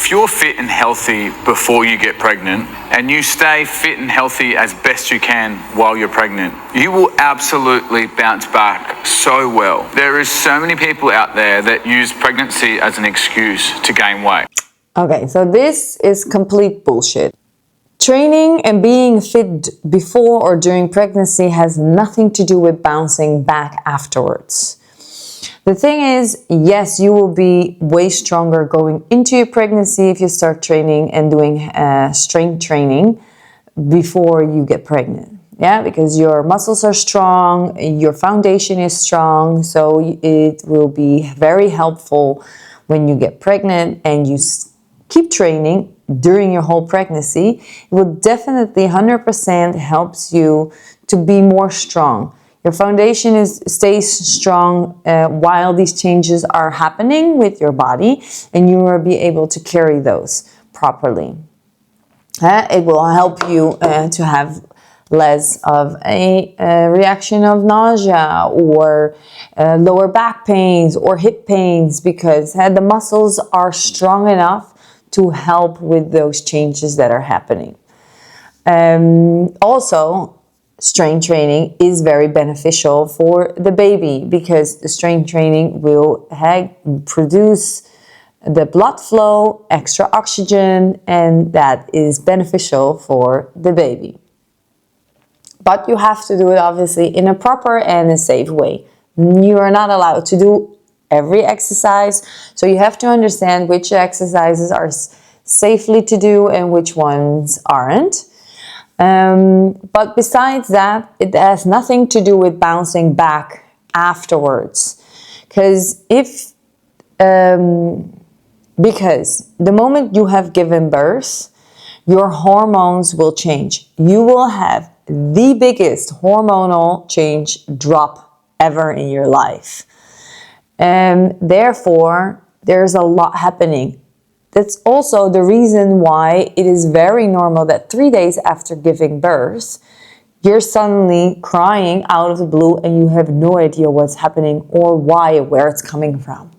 if you're fit and healthy before you get pregnant and you stay fit and healthy as best you can while you're pregnant, you will absolutely bounce back so well. There is so many people out there that use pregnancy as an excuse to gain weight. Okay, so this is complete bullshit. Training and being fit before or during pregnancy has nothing to do with bouncing back afterwards. The thing is, yes, you will be way stronger going into your pregnancy if you start training and doing strength training before you get pregnant. Yeah, because your muscles are strong, your foundation is strong, so it will be very helpful when you get pregnant and you keep training during your whole pregnancy. It will definitely 100% helps you to be more strong. Your foundation stays strong while these changes are happening with your body, and you will be able to carry those properly. It will help you to have less of a reaction of nausea or lower back pains or hip pains, because the muscles are strong enough to help with those changes that are happening. Also, strength training is very beneficial for the baby, because the strength training will produce the blood flow, extra oxygen, and that is beneficial for the baby. But you have to do it obviously in a proper and a safe way. You are not allowed to do every exercise, so you have to understand which exercises are safely to do and which ones aren't. But besides that, it has nothing to do with bouncing back afterwards. Because the moment you have given birth, your hormones will change. You will have the biggest hormonal change drop ever in your life. And therefore, there's a lot happening. That's also the reason why it is very normal that 3 days after giving birth, you're suddenly crying out of the blue and you have no idea what's happening or why, where it's coming from.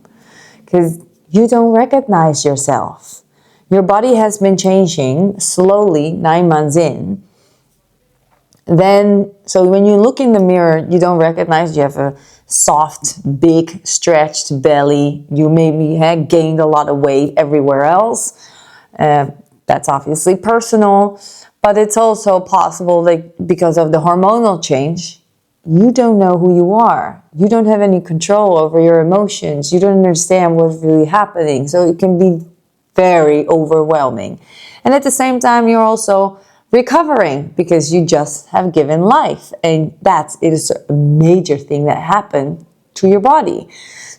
Because you don't recognize yourself. Your body has been changing slowly 9 months in. So when you look in the mirror, you don't recognize you have a soft, big, stretched belly. You maybe have gained a lot of weight everywhere else. That's obviously personal, but it's also possible that because of the hormonal change, you don't know who you are. You don't have any control over your emotions. You don't understand what's really happening. So it can be very overwhelming. And at the same time, you're also recovering because you just have given life, and it is a major thing that happened to your body.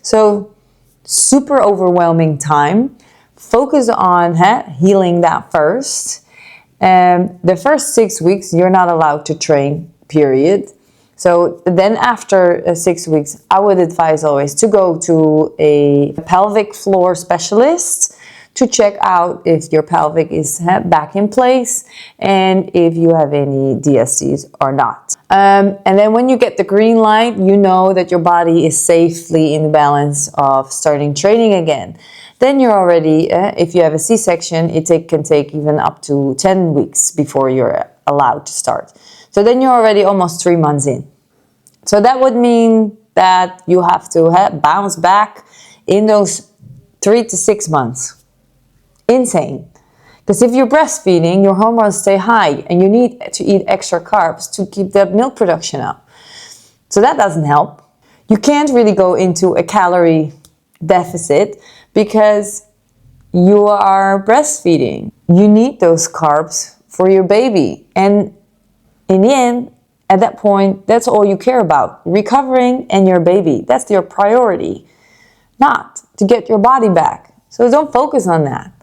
So super overwhelming time. Focus on healing that first. The first 6 weeks you're not allowed to train, period. So then after 6 weeks, I would advise always to go to a pelvic floor specialist to check out if your pelvic is back in place and if you have any DSTs or not. And then when you get the green light, you know that your body is safely in the balance of starting training again. Then you're already, if you have a C-section, it can take even up to 10 weeks before you're allowed to start. So then you're already almost 3 months in. So that would mean that you have to bounce back in those 3 to 6 months. Insane. Because if you're breastfeeding, your hormones stay high and you need to eat extra carbs to keep the milk production up. So that doesn't help. You can't really go into a calorie deficit because you are breastfeeding. You need those carbs for your baby. And in the end, at that point, that's all you care about. Recovering and your baby. That's your priority. Not to get your body back. So don't focus on that.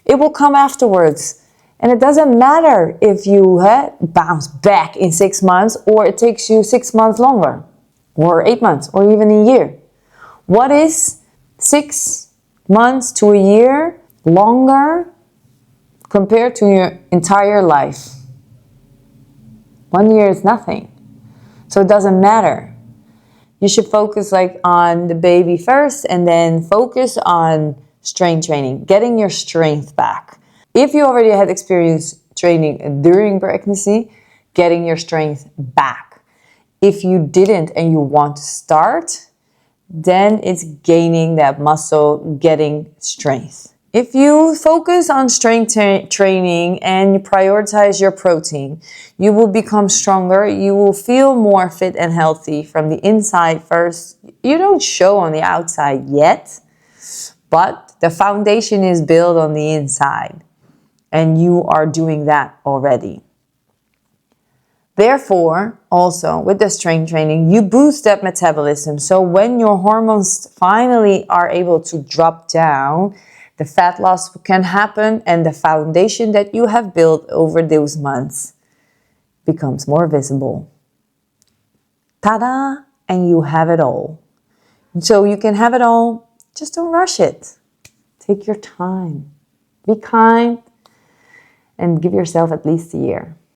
It will come afterwards. And it doesn't matter if you bounce back in 6 months or it takes you 6 months longer or 8 months or even a year. What is 6 months to a year longer compared to your entire life? 1 year is nothing. So it doesn't matter. You should focus on the baby first and then focus on strength training, getting your strength back. If you already had experience training during pregnancy, getting your strength back. If you didn't and you want to start, then it's gaining that muscle, getting strength. If you focus on strength training and you prioritize your protein, you will become stronger. You will feel more fit and healthy from the inside first. You don't show on the outside yet, but the foundation is built on the inside, and you are doing that already. Therefore, also with the strength training, you boost that metabolism. So when your hormones finally are able to drop down, the fat loss can happen and the foundation that you have built over those months becomes more visible. Ta-da! And you have it all. So you can have it all, just don't rush it. Take your time. Be kind and give yourself at least a year.